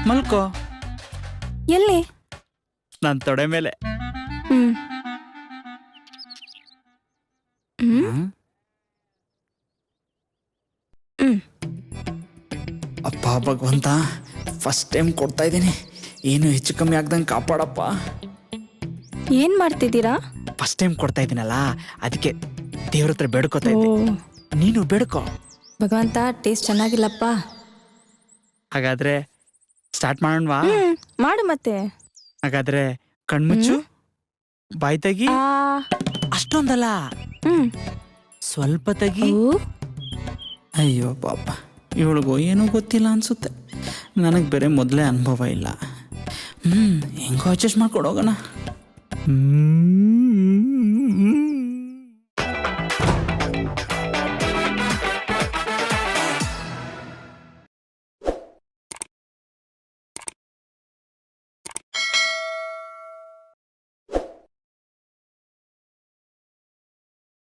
ಮಲ್ಕೋ. ಎಲ್ಲಿ? ನನ್ನ ತೊಡೆ ಮೇಲೆ. ಹ್ಮ್ ಹ್ಮ್ ಹ್ಮ್? ಹ್ಮ್ ಅಪ್ಪ ಭಗವಂತ, ಫಸ್ಟ್ ಟೈಮ್ ಕೊಡ್ತಾ ಇದ್ದೀನಿ, ಏನು ಹೆಚ್ಚು ಕಮ್ಮಿ ಆಗ್ದಂಗೆ ಕಾಪಾಡಪ್ಪ. ಏನ್ ಮಾಡ್ತಿದ್ದೀರಾ? ಫಸ್ಟ್ ಟೈಮ್ ಕೊಡ್ತಾ ಇದ್ದೀನಲ್ಲ, ಅದಕ್ಕೆ ದೇವ್ರ ಹತ್ರ ಬೇಡ್ಕೋತಾ ಓ ಇದ್ದೆ. ನೀನು ಬೇಡ್ಕೋ. ಭಗವಂತ, ಟೇಸ್ಟ್ ಚೆನ್ನಾಗಿಲ್ಲಪ್ಪ. ಹಾಗಾದ್ರೆ ಸ್ಟಾರ್ಟ್ ಮಾಡೋಣವಾ? ಮಾಡು ಮತ್ತೆ. ಹಾಗಾದ್ರೆ ಕಣ್ಮುಚ್ಚು, ಬಾಯ್ ತೆಗಿ. ಆ ಅಷ್ಟೊಂದಲ್ಲ, ಹ್ಮ್ ಸ್ವಲ್ಪ ತೆಗಿ. ಓ ಅಯ್ಯೋ ಪಾಪ, ಇವಳಿಗೂ ಏನೂ ಗೊತ್ತಿಲ್ಲ ಅನ್ಸುತ್ತೆ. ನನಗೆ ಬೇರೆ ಮೊದಲೇ ಅನುಭವ ಇಲ್ಲ. ಹೆಂಗೋ ಅಡ್ಜಸ್ಟ್ ಮಾಡ್ಕೊಂಡು ಹೋಗೋಣ.